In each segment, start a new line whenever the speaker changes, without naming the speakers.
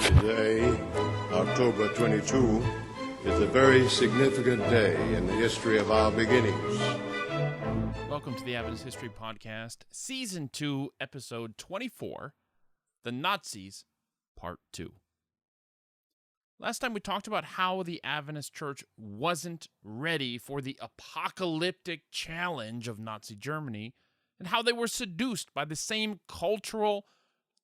Today, October 22, is a very significant day in the history of our beginnings.
Welcome to the Adventist History Podcast, Season 2, Episode 24, The Nazis, Part 2. Last time we talked about how the Adventist Church wasn't ready for the apocalyptic challenge of Nazi Germany, and how they were seduced by the same cultural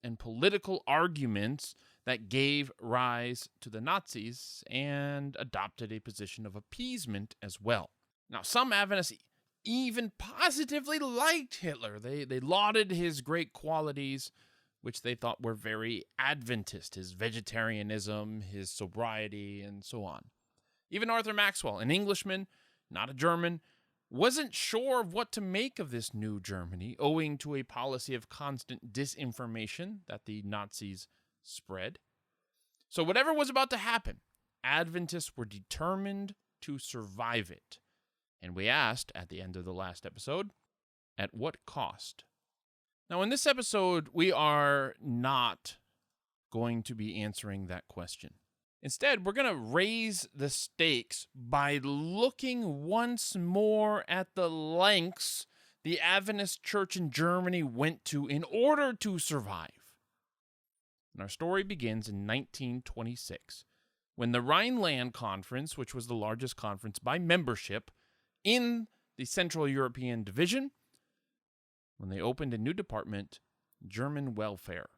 and political arguments that gave rise to the Nazis and adopted a position of appeasement as well. Now, some Adventists even positively liked Hitler. They lauded his great qualities, which they thought were very Adventist, his vegetarianism, his sobriety, and so on. Even Arthur Maxwell, an Englishman, not a German, wasn't sure of what to make of this new Germany, owing to a policy of constant disinformation that the Nazis spread. So whatever was about to happen, Adventists were determined to survive it. And we asked at the end of the last episode, at what cost? Now in this episode, we are not going to be answering that question. Instead, we're going to raise the stakes by looking once more at the lengths the Adventist Church in Germany went to in order to survive. And our story begins in 1926, when the Rhineland Conference, which was the largest conference by membership in the Central European Division, when they opened a new department, German welfare.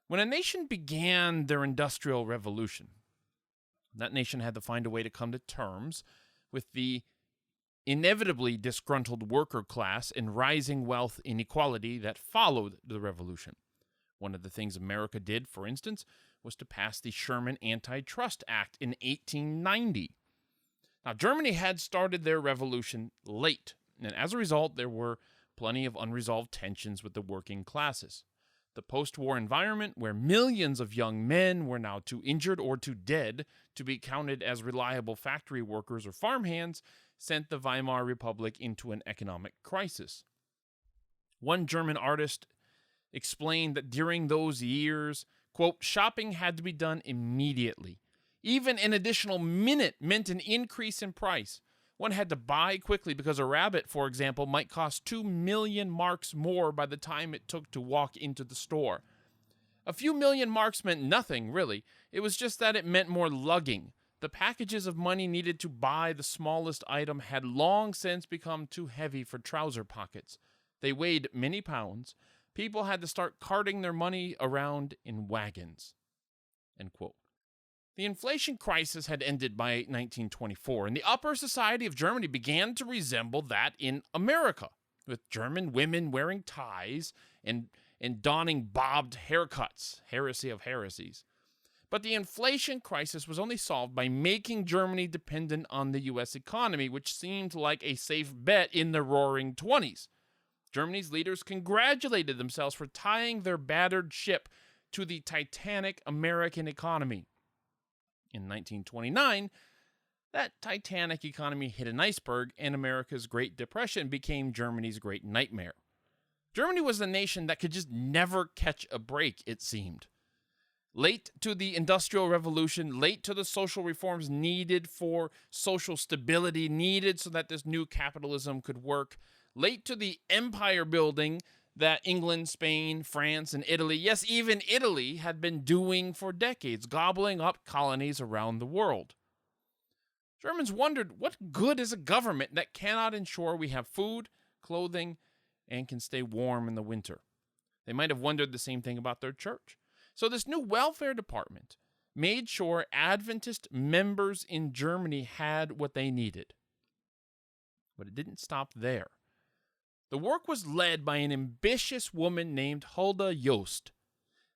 When a nation began their industrial revolution, that nation had to find a way to come to terms with the inevitably disgruntled worker class and rising wealth inequality that followed the revolution. One of the things America did, for instance, was to pass the Sherman Antitrust Act in 1890. Now, Germany had started their revolution late, and as a result, there were plenty of unresolved tensions with the working classes. The post-war environment, where millions of young men were now too injured or too dead to be counted as reliable factory workers or farmhands, sent the Weimar Republic into an economic crisis. One German artist explained that during those years, quote, shopping had to be done immediately. Even an additional minute meant an increase in price. One had to buy quickly because a rabbit, for example, might cost 2 million marks more by the time it took to walk into the store. A few million marks meant nothing, really. It was just that it meant more lugging. The packages of money needed to buy the smallest item had long since become too heavy for trouser pockets. They weighed many pounds. People had to start carting their money around in wagons. End quote. The inflation crisis had ended by 1924, and the upper society of Germany began to resemble that in America, with German women wearing ties and donning bobbed haircuts, heresy of heresies. But the inflation crisis was only solved by making Germany dependent on the U.S. economy, which seemed like a safe bet in the roaring 20s. Germany's leaders congratulated themselves for tying their battered ship to the titanic American economy. In 1929, that titanic economy hit an iceberg, and America's Great Depression became Germany's great nightmare. Germany was a nation that could just never catch a break, it seemed. Late to the Industrial Revolution, late to the social reforms needed for social stability, needed so that this new capitalism could work, late to the empire building that England, Spain, France, and Italy, yes, even Italy, had been doing for decades, gobbling up colonies around the world. Germans wondered, what good is a government that cannot ensure we have food, clothing, and can stay warm in the winter? They might have wondered the same thing about their church. So this new welfare department made sure Adventist members in Germany had what they needed. But it didn't stop there. The work was led by an ambitious woman named Hulda Jost.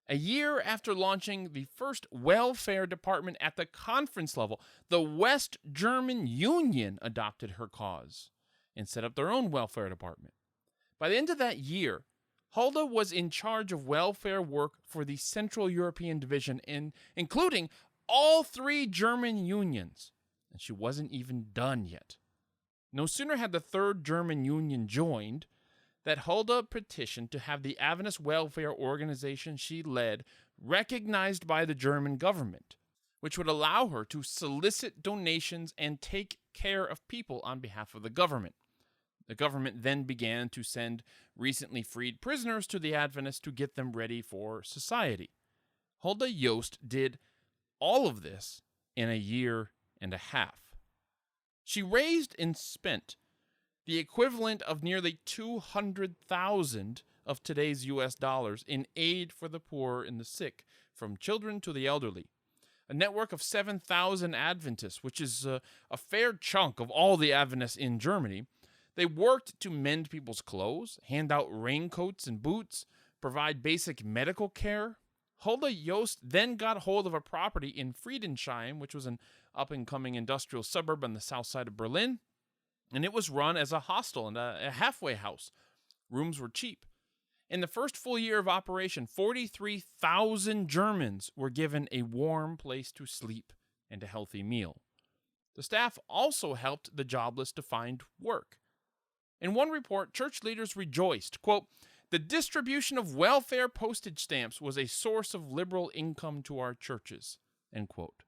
A year after launching the first welfare department at the conference level, the West German Union adopted her cause and set up their own welfare department. By the end of that year, Hulda was in charge of welfare work for the Central European Division, including all 3 German unions, and she wasn't even done yet. No sooner had the Third German Union joined that Hulda petitioned to have the Adventist welfare organization she led recognized by the German government, which would allow her to solicit donations and take care of people on behalf of the government. The government then began to send recently freed prisoners to the Adventists to get them ready for society. Hulda Yost did all of this in a year and a half. She raised and spent the equivalent of nearly 200,000 of today's U.S. dollars in aid for the poor and the sick, from children to the elderly. A network of 7,000 Adventists, which is a fair chunk of all the Adventists in Germany. They worked to mend people's clothes, hand out raincoats and boots, provide basic medical care. Hulda Yost then got hold of a property in Friedensheim, which was an up-and-coming industrial suburb on the south side of Berlin, and it was run as a hostel and a halfway house. Rooms were cheap. In the first full year of operation, 43,000 Germans were given a warm place to sleep and a healthy meal. The staff also helped the jobless to find work. In one report, church leaders rejoiced, quote, "The distribution of welfare postage stamps was a source of liberal income to our churches," end quote.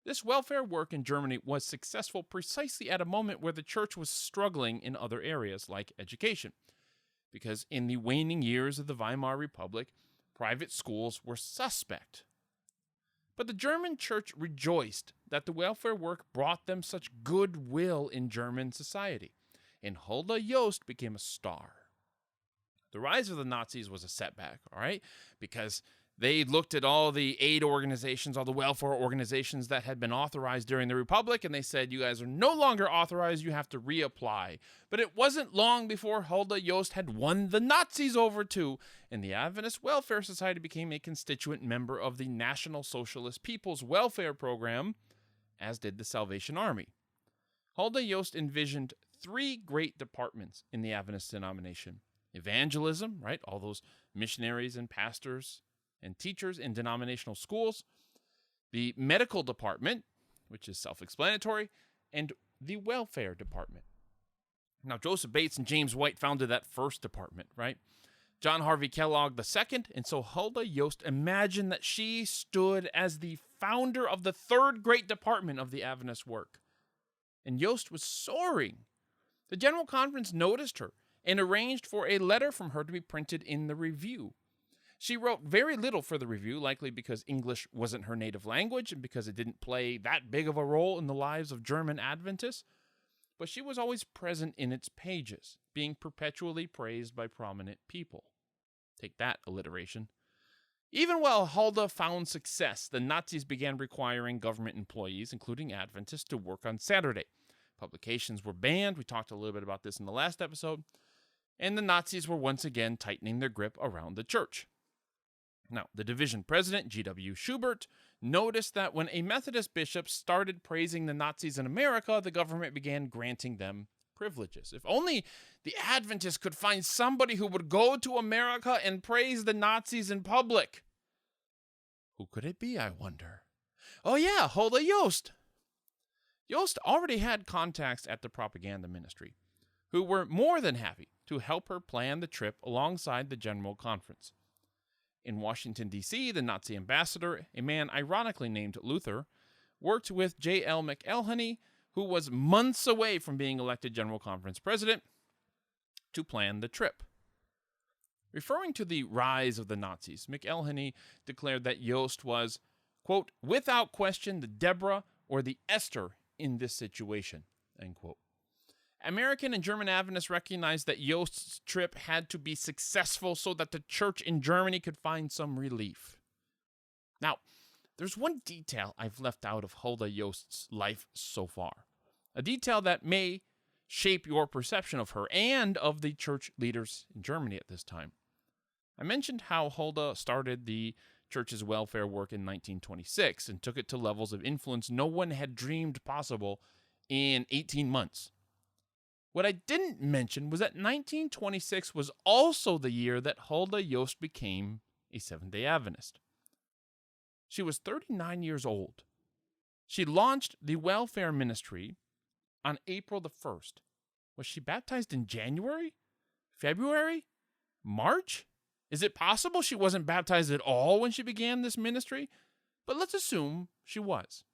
This welfare work in Germany was successful precisely at a moment where the church was struggling in other areas like education, because in the waning years of the Weimar Republic, private schools were suspect. But the German church rejoiced that the welfare work brought them such goodwill in German society, and Hulda Yost became a star. The rise of the Nazis was a setback, all right, because they looked at all the aid organizations, all the welfare organizations that had been authorized during the Republic, and they said, you guys are no longer authorized, you have to reapply. But it wasn't long before Hulda Yost had won the Nazis over too, and the Adventist Welfare Society became a constituent member of the National Socialist People's Welfare Program, as did the Salvation Army. Hulda Yost envisioned three great departments in the Adventist denomination. Evangelism, right, all those missionaries and pastors and teachers in denominational schools, the medical department, which is self-explanatory, and the welfare department. Now, Joseph Bates and James White founded that first department, right? John Harvey Kellogg the second, and so Hulda Yost imagined that she stood as the founder of the third great department of the Adventist work. And Yost was soaring. The General Conference noticed her and arranged for a letter from her to be printed in the Review. She wrote very little for the Review, likely because English wasn't her native language and because it didn't play that big of a role in the lives of German Adventists, but she was always present in its pages, being perpetually praised by prominent people. Take that, alliteration. Even while Hulda found success, the Nazis began requiring government employees, including Adventists, to work on Saturday. Publications were banned. We talked a little bit about this in the last episode. And the Nazis were once again tightening their grip around the church. Now, the division president, G.W. Schubert, noticed that when a Methodist bishop started praising the Nazis in America, the government began granting them privileges. If only the Adventists could find somebody who would go to America and praise the Nazis in public. Who could it be, I wonder? Oh yeah, Hulda Yost. Yost already had contacts at the propaganda ministry, who were more than happy to help her plan the trip alongside the General Conference. In Washington, D.C., the Nazi ambassador, a man ironically named Luther, worked with J.L. McElhenney, who was months away from being elected General Conference president, to plan the trip. Referring to the rise of the Nazis, McElhenney declared that Yost was, quote, without question the Deborah or the Esther in this situation, end quote. American and German Adventists recognized that Yost's trip had to be successful so that the church in Germany could find some relief. Now, there's one detail I've left out of Hulda Yost's life so far, a detail that may shape your perception of her and of the church leaders in Germany at this time. I mentioned how Hulda started the church's welfare work in 1926 and took it to levels of influence no one had dreamed possible in 18 months. What I didn't mention was that 1926 was also the year that Hulda Yost became a Seventh-day Adventist. She was 39 years old. She launched the welfare ministry on April the 1st. Was she baptized in January? February? March? Is it possible she wasn't baptized at all when she began this ministry? But let's assume she was.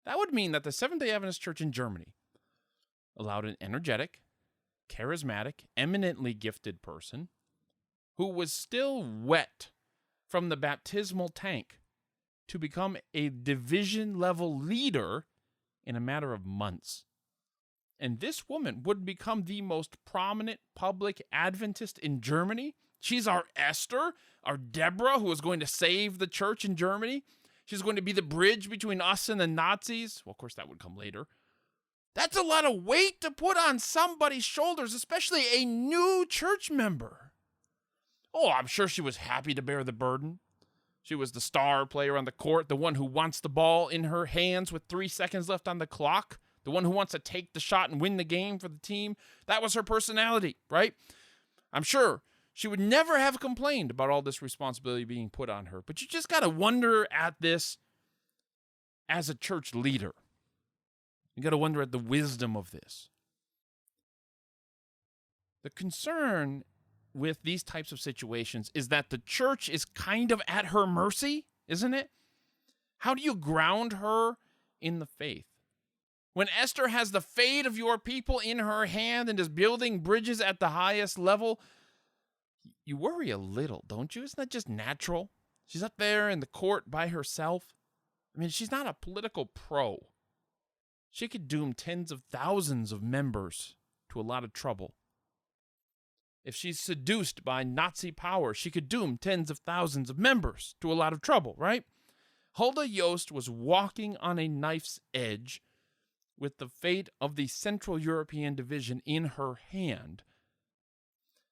That would mean that the Seventh-day Adventist Church in Germany allowed an energetic, charismatic, eminently gifted person who was still wet from the baptismal tank to become a division-level leader in a matter of months. And this woman would become the most prominent public Adventist in Germany. She's our Esther, our Deborah, who is going to save the church in Germany. She's going to be the bridge between us and the Nazis. Well, of course, that would come later. That's a lot of weight to put on somebody's shoulders, especially a new church member. Oh, I'm sure she was happy to bear the burden. She was the star player on the court, the one who wants the ball in her hands with 3 seconds left on the clock, the one who wants to take the shot and win the game for the team. That was her personality, right? I'm sure she would never have complained about all this responsibility being put on her. But you just got to wonder at this as a church leader. You got to wonder at the wisdom of this. The concern with these types of situations is that the church is kind of at her mercy, isn't it? How do you ground her in the faith? When Esther has the fate of your people in her hand and is building bridges at the highest level, you worry a little, don't you? Isn't that just natural? She's up there in the court by herself. I mean, she's not a political pro. She could doom tens of thousands of members to a lot of trouble. If she's seduced by Nazi power, she could doom tens of thousands of members to a lot of trouble, right? Huldah Yost was walking on a knife's edge with the fate of the Central European Division in her hand.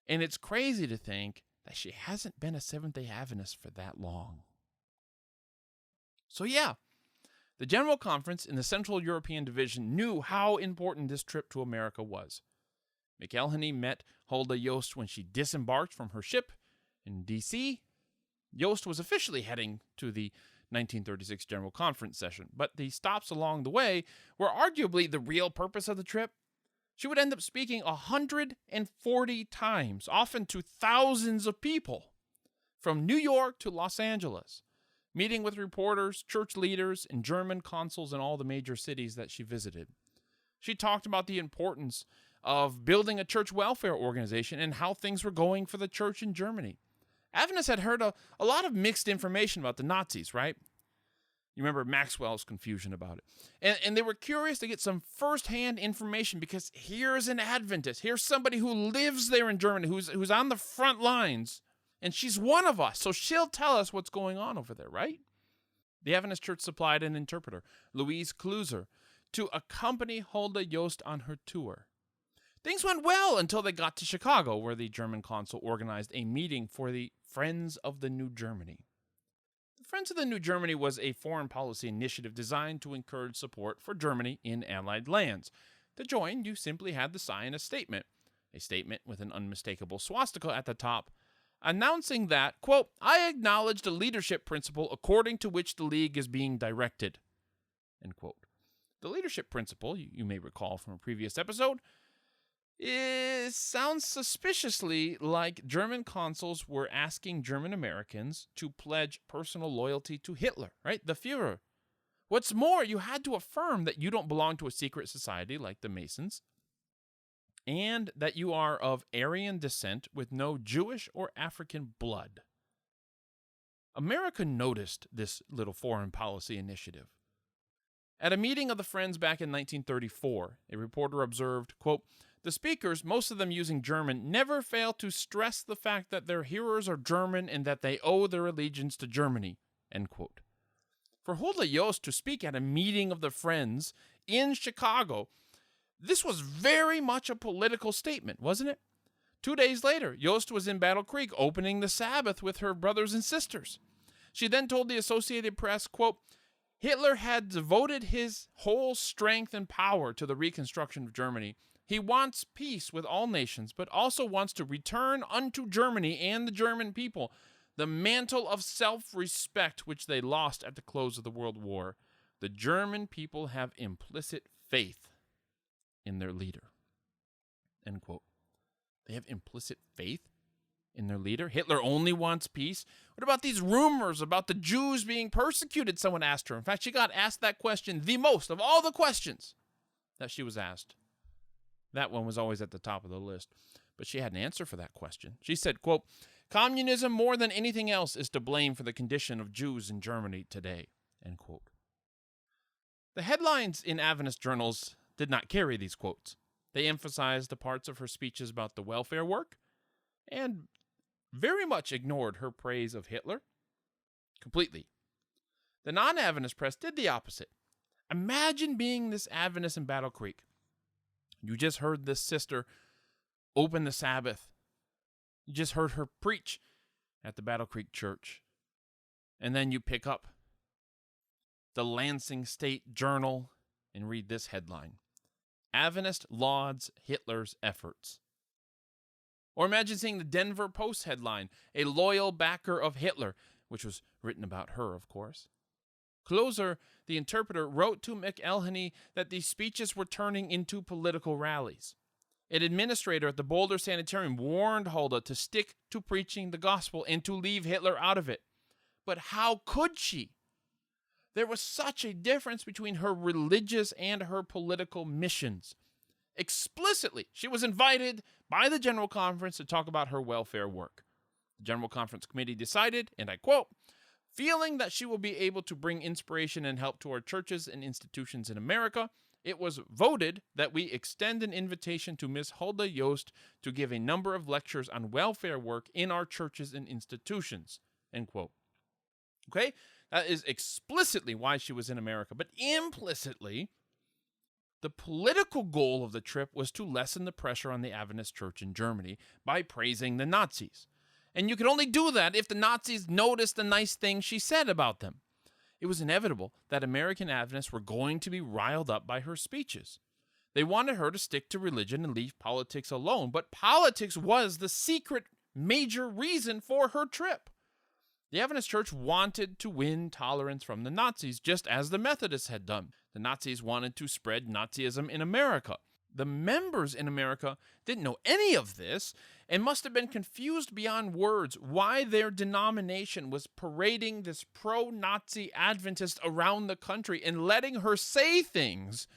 And it's crazy to think that she hasn't been a Seventh-day Adventist for that long. So yeah, the General Conference in the Central European Division knew how important this trip to America was. McElhenney met Huldah Yost when she disembarked from her ship in D.C. Yost was officially heading to the 1936 General Conference session, but the stops along the way were arguably the real purpose of the trip. She would end up speaking 140 times, often to thousands of people, from New York to Los Angeles, meeting with reporters, church leaders, and German consuls in all the major cities that she visited. She talked about the importance of building a church welfare organization and how things were going for the church in Germany. Adventists had heard a lot of mixed information about the Nazis, right? You remember Maxwell's confusion about it. And they were curious to get some firsthand information because here's an Adventist. Here's somebody who lives there in Germany, who's on the front lines, and she's one of us, so she'll tell us what's going on over there, right? The Adventist Church supplied an interpreter, Louise Kluser, to accompany Huldah Yost on her tour. Things went well until they got to Chicago, where the German consul organized a meeting for the Friends of the New Germany. The Friends of the New Germany was a foreign policy initiative designed to encourage support for Germany in Allied lands. To join, you simply had to sign a statement with an unmistakable swastika at the top, announcing that, quote, I acknowledge the leadership principle according to which the League is being directed, end quote. The leadership principle, you may recall from a previous episode, it sounds suspiciously like German consuls were asking German Americans to pledge personal loyalty to Hitler, right? The Führer. What's more, you had to affirm that you don't belong to a secret society like the Masons, and that you are of Aryan descent with no Jewish or African blood. America noticed this little foreign policy initiative. At a meeting of the Friends back in 1934, a reporter observed, quote, the speakers, most of them using German, never fail to stress the fact that their hearers are German and that they owe their allegiance to Germany, end quote. For Huldah Yost to speak at a meeting of the Friends in Chicago, this was very much a political statement, wasn't it? 2 days later, Yost was in Battle Creek opening the Sabbath with her brothers and sisters. She then told the Associated Press, quote, Hitler had devoted his whole strength and power to the reconstruction of Germany. He wants peace with all nations, but also wants to return unto Germany and the German people the mantle of self-respect which they lost at the close of the World War. The German people have implicit faith in their leader. End quote. They have implicit faith in their leader. Hitler only wants peace. What about these rumors about the Jews being persecuted? Someone asked her. In fact, she got asked that question the most of all the questions that she was asked. That one was always at the top of the list. But she had an answer for that question. She said, quote, "Communism more than anything else is to blame for the condition of Jews in Germany today," end quote. The headlines in Adventist journals did not carry these quotes. They emphasized the parts of her speeches about the welfare work and very much ignored her praise of Hitler completely. The non-Adventist press did the opposite. Imagine being this Adventist in Battle Creek. You just heard this sister open the Sabbath. You just heard her preach at the Battle Creek Church. And then you pick up the Lansing State Journal and read this headline: Adventist lauds Hitler's efforts. Or imagine seeing the Denver Post headline, "A loyal backer of Hitler," which was written about her, of course. Closer, the interpreter, wrote to McElhenney that these speeches were turning into political rallies. An administrator at the Boulder Sanitarium warned Hulda to stick to preaching the gospel and to leave Hitler out of it. But how could she? There was such a difference between her religious and her political missions. Explicitly, she was invited by the General Conference to talk about her welfare work. The General Conference Committee decided, and I quote, "Feeling that she will be able to bring inspiration and help to our churches and institutions in America, it was voted that we extend an invitation to Ms. Hulda Yost to give a number of lectures on welfare work in our churches and institutions," end quote. Okay? That is explicitly why she was in America. But implicitly, the political goal of the trip was to lessen the pressure on the Adventist Church in Germany by praising the Nazis. And you could only do that if the Nazis noticed the nice things she said about them. It was inevitable that American Adventists were going to be riled up by her speeches. They wanted her to stick to religion and leave politics alone, but politics was the secret major reason for her trip. The Adventist Church wanted to win tolerance from the Nazis, just as the Methodists had done. The Nazis wanted to spread Nazism in America. The members in America didn't know any of this and must have been confused beyond words why their denomination was parading this pro-Nazi Adventist around the country and letting her say things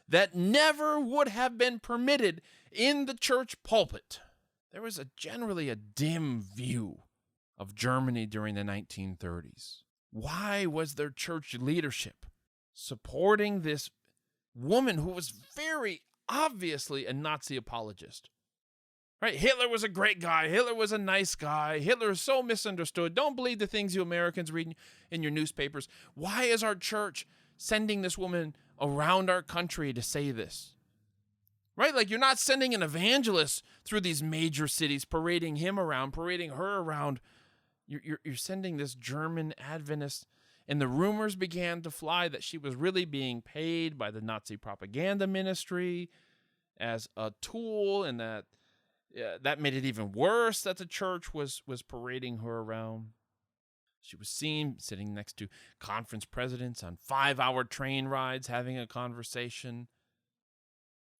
that never would have been permitted in the church pulpit. There was generally a dim view of Germany during the 1930s. Why was their church leadership supporting this woman who was very obviously a Nazi apologist? Right? Hitler was a great guy. Hitler was a nice guy. Hitler is so misunderstood. Don't believe the things you Americans read in your newspapers. Why is our church sending this woman around our country to say this? Right? Like, you're not sending an evangelist through these major cities, parading him around, parading her around. You're sending this German Adventist, and the rumors began to fly that she was really being paid by the Nazi propaganda ministry as a tool, and that made it even worse that the church was parading her around. She was seen sitting next to conference presidents on 5-hour train rides, having a conversation.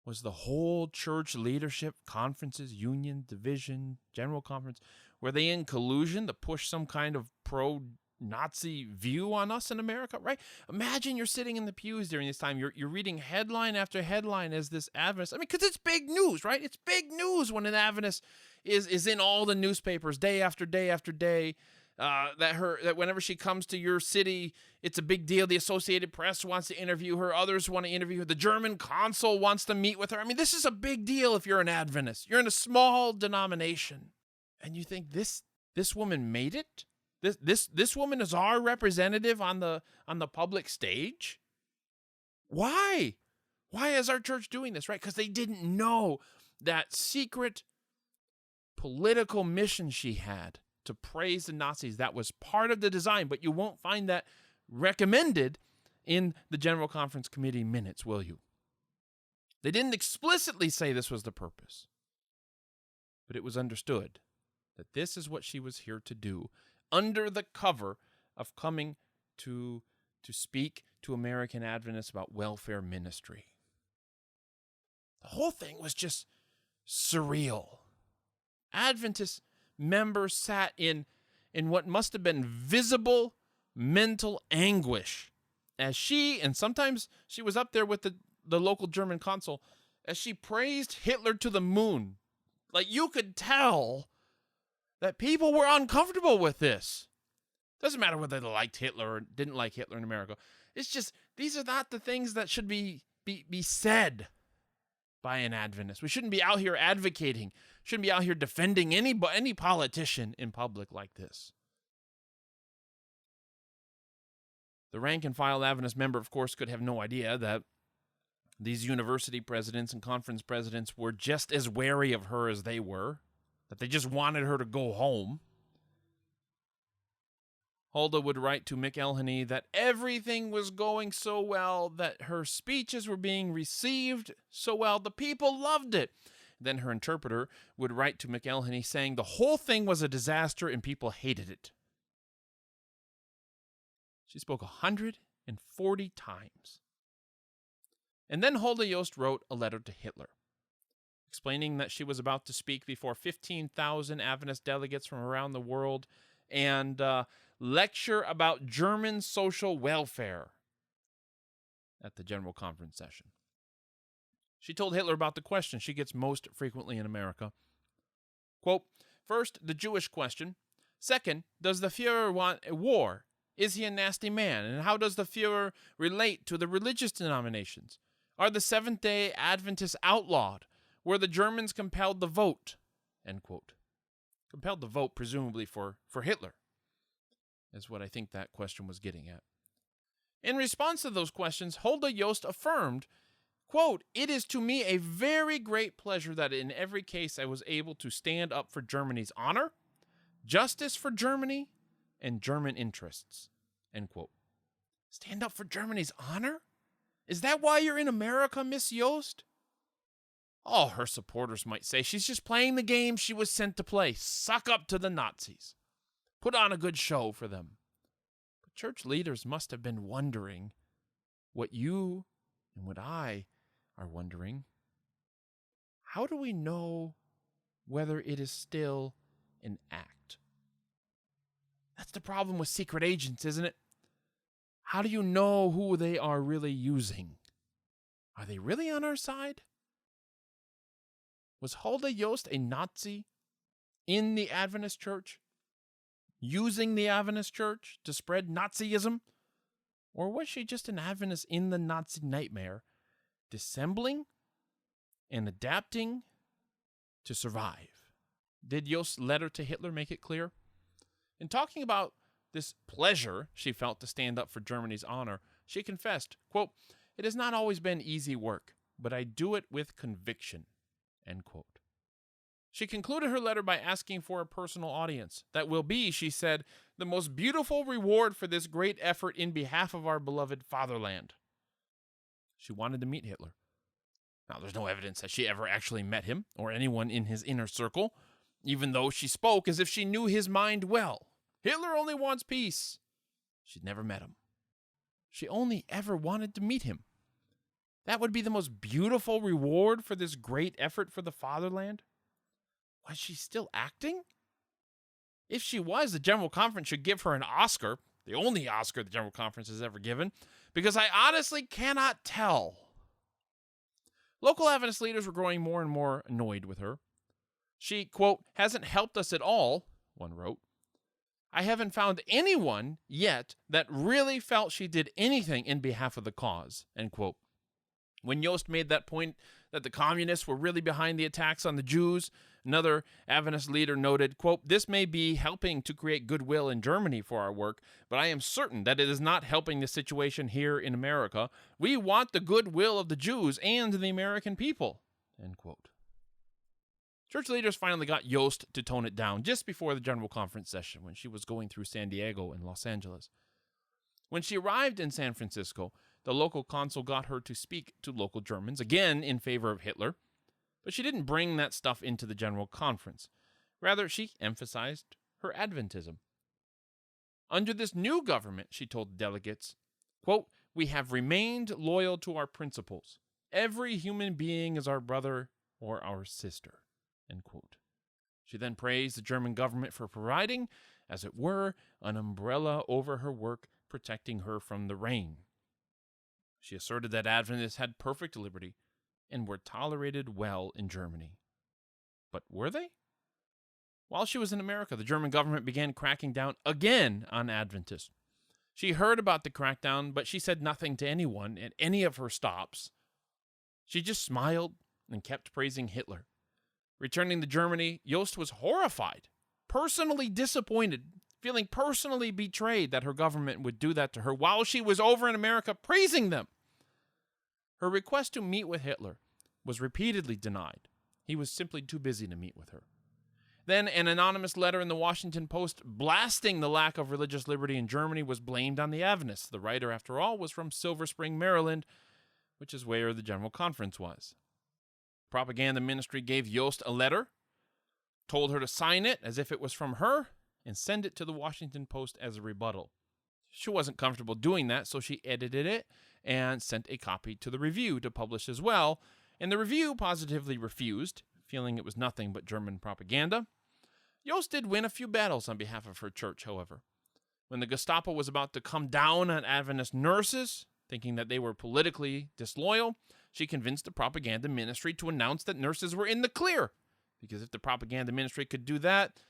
Was the whole church leadership, conferences, union, division, general conference, were they in collusion to push some kind of pro-Nazi view on us in America, right? Imagine you're sitting in the pews during this time. You're reading headline after headline as this Adventist. I mean, because it's big news, right? It's big news when an Adventist is in all the newspapers day after day after day. That whenever she comes to your city, it's a big deal. The Associated Press wants to interview her. Others want to interview her. The German consul wants to meet with her. I mean, this is a big deal if you're an Adventist. You're in a small denomination. And you think this woman made it? This woman is our representative on the public stage? Why? Why is our church doing this, right? Because they didn't know that secret political mission she had to praise the Nazis. That was part of the design, but you won't find that recommended in the General Conference Committee minutes, will you? They didn't explicitly say this was the purpose, but it was understood that this is what she was here to do under the cover of coming to speak to American Adventists about welfare ministry. The whole thing was just surreal. Adventist members sat in what must have been visible mental anguish as she, and sometimes she was up there with the local German consul, as she praised Hitler to the moon. Like, you could tell that people were uncomfortable with this. Doesn't matter whether they liked Hitler or didn't like Hitler in America. It's just, these are not the things that should be said by an Adventist. We shouldn't be out here advocating, shouldn't be out here defending any politician in public like this. The rank and file Adventist member, of course, could have no idea that these university presidents and conference presidents were just as wary of her as they were, that they just wanted her to go home. Hulda would write to McElhenney that everything was going so well, that her speeches were being received so well, the people loved it. Then her interpreter would write to McElhenney saying the whole thing was a disaster and people hated it. She spoke 140 times. And then Hulda Yost wrote a letter to Hitler, explaining that she was about to speak before 15,000 Adventist delegates from around the world and lecture about German social welfare at the General Conference session. She told Hitler about the question she gets most frequently in America. Quote, first, the Jewish question. Second, does the Fuhrer want a war? Is he a nasty man? And how does the Fuhrer relate to the religious denominations? Are the Seventh-day Adventists outlawed? Were the Germans compelled to vote? End quote. Compelled to vote, presumably for Hitler, is what I think that question was getting at. In response to those questions, Hulda Yost affirmed, quote, it is to me a very great pleasure that in every case I was able to stand up for Germany's honor, justice for Germany, and German interests, end quote. Stand up for Germany's honor? Is that why you're in America, Miss Yost? Oh, her supporters might say she's just playing the game she was sent to play. Suck up to the Nazis. Put on a good show for them. But church leaders must have been wondering what you and what I are wondering. How do we know whether it is still an act? That's the problem with secret agents, isn't it? How do you know who they are really using? Are they really on our side? Was Hulda Yost a Nazi in the Adventist Church? Using the Adventist Church to spread Nazism? Or was she just an Adventist in the Nazi nightmare, dissembling and adapting to survive? Did Yost's letter to Hitler make it clear? In talking about this pleasure she felt to stand up for Germany's honor, she confessed, quote, it has not always been easy work, but I do it with conviction, end quote. She concluded her letter by asking for a personal audience. That will be, she said, the most beautiful reward for this great effort in behalf of our beloved fatherland. She wanted to meet Hitler. Now, there's no evidence that she ever actually met him or anyone in his inner circle, even though she spoke as if she knew his mind well. Hitler only wants peace. She'd never met him. She only ever wanted to meet him. That would be the most beautiful reward for this great effort for the fatherland. Was she still acting? If she was, the General Conference should give her an Oscar, the only Oscar the General Conference has ever given, because I honestly cannot tell. Local Adventist leaders were growing more and more annoyed with her. She, quote, hasn't helped us at all, one wrote. I haven't found anyone yet that really felt she did anything in behalf of the cause, end quote. When Yost made that point that the communists were really behind the attacks on the Jews, another Adventist leader noted, quote, this may be helping to create goodwill in Germany for our work, but I am certain that it is not helping the situation here in America. We want the goodwill of the Jews and the American people, end quote. Church leaders finally got Yost to tone it down just before the General Conference session when she was going through San Diego and Los Angeles. When she arrived in San Francisco, the local consul got her to speak to local Germans, again in favor of Hitler, but she didn't bring that stuff into the General Conference. Rather, she emphasized her Adventism. Under this new government, she told the delegates, quote, we have remained loyal to our principles. Every human being is our brother or our sister. End quote. She then praised the German government for providing, as it were, an umbrella over her work, protecting her from the rain. She asserted that Adventists had perfect liberty and were tolerated well in Germany. But were they? While she was in America, the German government began cracking down again on Adventists. She heard about the crackdown, but she said nothing to anyone at any of her stops. She just smiled and kept praising Hitler. Returning to Germany, Jost was horrified, personally disappointed, feeling personally betrayed that her government would do that to her while she was over in America praising them. Her request to meet with Hitler was repeatedly denied. He was simply too busy to meet with her. Then an anonymous letter in the Washington Post blasting the lack of religious liberty in Germany was blamed on the Adventists. The writer, after all, was from Silver Spring, Maryland, which is where the General Conference was. Propaganda ministry gave Jost a letter, told her to sign it as if it was from her, and send it to the Washington Post as a rebuttal. She wasn't comfortable doing that, so she edited it and sent a copy to the Review to publish as well, and the Review positively refused, feeling it was nothing but German propaganda. Jost did win a few battles on behalf of her church, however. When the Gestapo was about to come down on Adventist nurses, thinking that they were politically disloyal, she convinced the propaganda ministry to announce that nurses were in the clear. Because if the propaganda ministry could do that,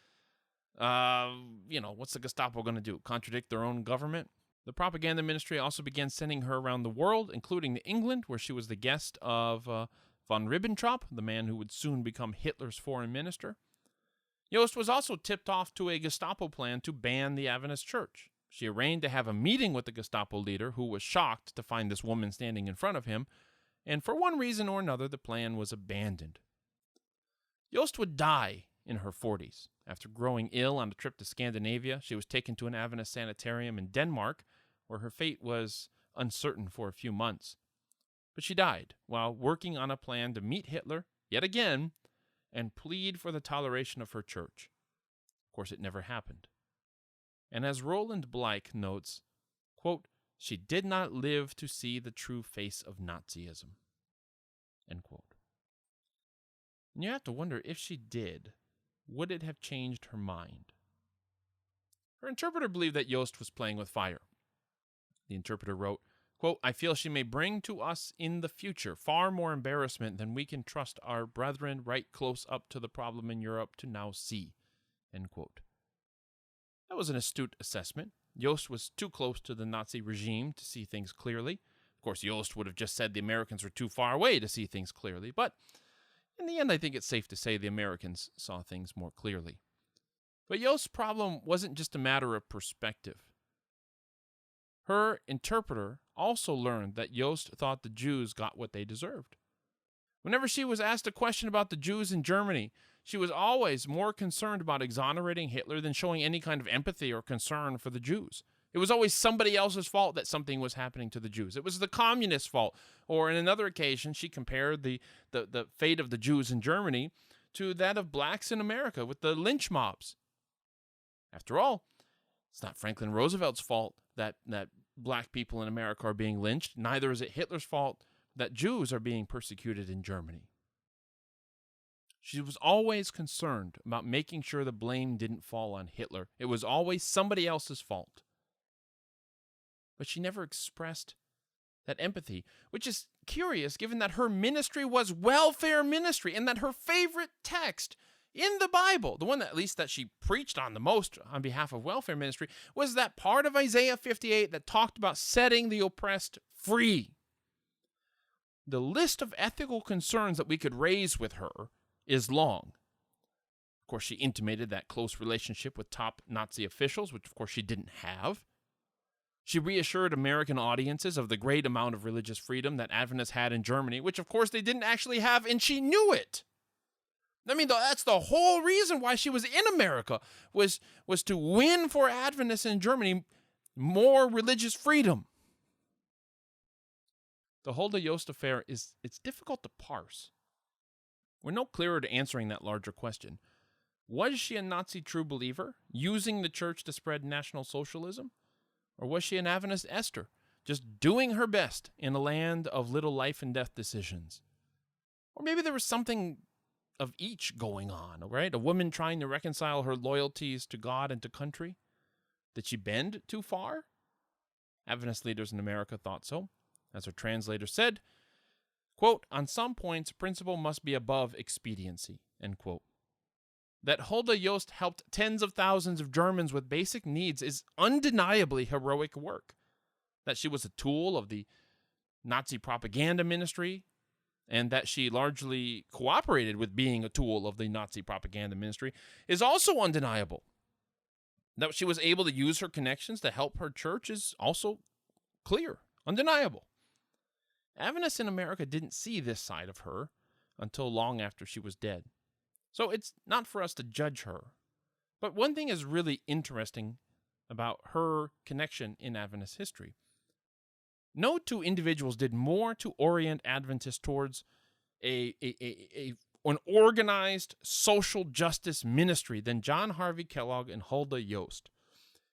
what's the Gestapo going to do? Contradict their own government? The propaganda ministry also began sending her around the world, including to England, where she was the guest of von Ribbentrop, the man who would soon become Hitler's foreign minister. Jost was also tipped off to a Gestapo plan to ban the Adventist Church. She arranged to have a meeting with the Gestapo leader, who was shocked to find this woman standing in front of him, and for one reason or another, the plan was abandoned. Jost would die in her 40s. After growing ill on a trip to Scandinavia, she was taken to an Adventist sanitarium in Denmark, where her fate was uncertain for a few months. But she died while working on a plan to meet Hitler, yet again, and plead for the toleration of her church. Of course, it never happened. And as Roland Bleich notes, quote, "She did not live to see the true face of Nazism." End quote. And you have to wonder, if she did, would it have changed her mind? Her interpreter believed that Jost was playing with fire. The interpreter wrote, quote, "I feel she may bring to us in the future far more embarrassment than we can trust our brethren right close up to the problem in Europe to now see." End quote. That was an astute assessment. Jost was too close to the Nazi regime to see things clearly. Of course, Jost would have just said the Americans were too far away to see things clearly, but in the end, I think it's safe to say the Americans saw things more clearly. But Jost's problem wasn't just a matter of perspective. Her interpreter also learned that Jost thought the Jews got what they deserved. Whenever she was asked a question about the Jews in Germany, she was always more concerned about exonerating Hitler than showing any kind of empathy or concern for the Jews. It was always somebody else's fault that something was happening to the Jews. It was the communists' fault. Or in another occasion, she compared the fate of the Jews in Germany to that of blacks in America with the lynch mobs. After all, it's not Franklin Roosevelt's fault that black people in America are being lynched. Neither is it Hitler's fault that Jews are being persecuted in Germany. She was always concerned about making sure the blame didn't fall on Hitler. It was always somebody else's fault. But she never expressed that empathy, which is curious given that her ministry was welfare ministry and that her favorite text in the Bible, the one that, at least that she preached on the most on behalf of welfare ministry, was that part of Isaiah 58 that talked about setting the oppressed free. The list of ethical concerns that we could raise with her is long. Of course, she intimated that close relationship with top Nazi officials, which of course she didn't have. She reassured American audiences of the great amount of religious freedom that Adventists had in Germany, which of course they didn't actually have, and she knew it. I mean, that's the whole reason why she was in America, was to win for Adventists in Germany more religious freedom. The Hulda Jost affair it's difficult to parse. We're no clearer to answering that larger question. Was she a Nazi true believer, using the church to spread National Socialism? Or was she an Adventist Esther, just doing her best in a land of little life and death decisions? Or maybe there was something of each going on, right? A woman trying to reconcile her loyalties to God and to country. Did she bend too far? Adventist leaders in America thought so. As her translator said, quote, on some points, principle must be above expediency, end quote. That Hulda Jost helped tens of thousands of Germans with basic needs is undeniably heroic work. That she was a tool of the Nazi propaganda ministry, and that she largely cooperated with being a tool of the Nazi propaganda ministry is also undeniable. That she was able to use her connections to help her church is also clear, undeniable. Adventists in America didn't see this side of her until long after she was dead. So it's not for us to judge her. But one thing is really interesting about her connection in Adventist history. No two individuals did more to orient Adventists towards an organized social justice ministry than John Harvey Kellogg and Hulda Jost.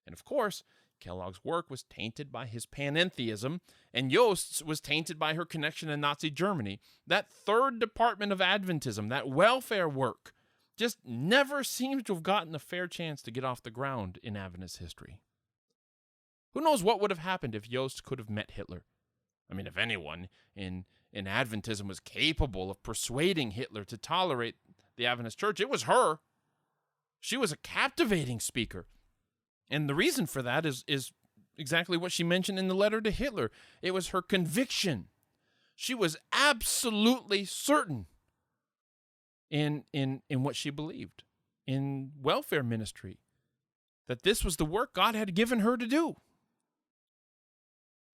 And of course, Kellogg's work was tainted by his panentheism, and Jost's was tainted by her connection to Nazi Germany. That third department of Adventism, that welfare work, just never seems to have gotten a fair chance to get off the ground in Adventist history. Who knows what would have happened if Jost could have met Hitler? I mean, if anyone in Adventism was capable of persuading Hitler to tolerate the Adventist Church, it was her. She was a captivating speaker. And the reason for that is exactly what she mentioned in the letter to Hitler. It was her conviction. She was absolutely certain in what she believed, in welfare ministry, that this was the work God had given her to do.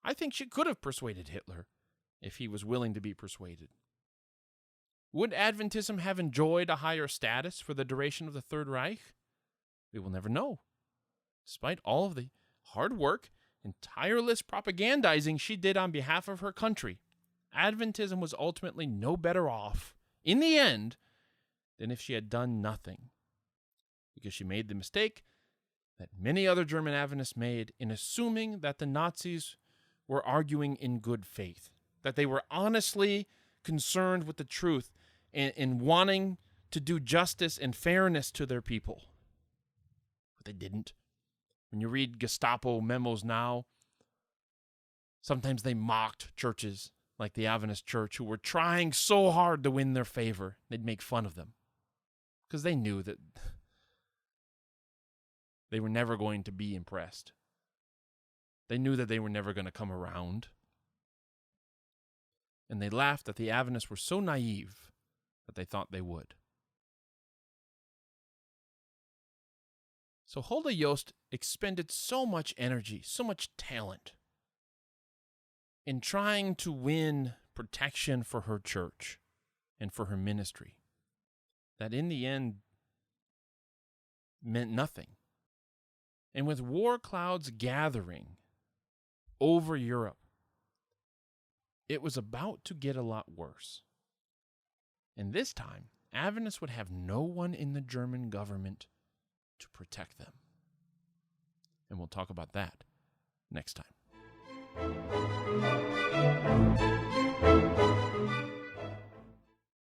I think she could have persuaded Hitler if he was willing to be persuaded. Would Adventism have enjoyed a higher status for the duration of the Third Reich? We will never know. Despite all of the hard work and tireless propagandizing she did on behalf of her country, Adventism was ultimately no better off, in the end, than if she had done nothing. Because she made the mistake that many other German Adventists made in assuming that the Nazis were arguing in good faith, that they were honestly concerned with the truth and wanting to do justice and fairness to their people. But they didn't. When you read Gestapo memos now, sometimes they mocked churches like the Adventist Church who were trying so hard to win their favor. They'd make fun of them because they knew that they were never going to be impressed. They knew that they were never going to come around. And they laughed that the Adventists were so naive that they thought they would. So Hulda Jost expended so much energy, so much talent in trying to win protection for her church and for her ministry that in the end meant nothing. And with war clouds gathering over Europe, it was about to get a lot worse. And this time, Adventists would have no one in the German government to protect them. And we'll talk about that next time.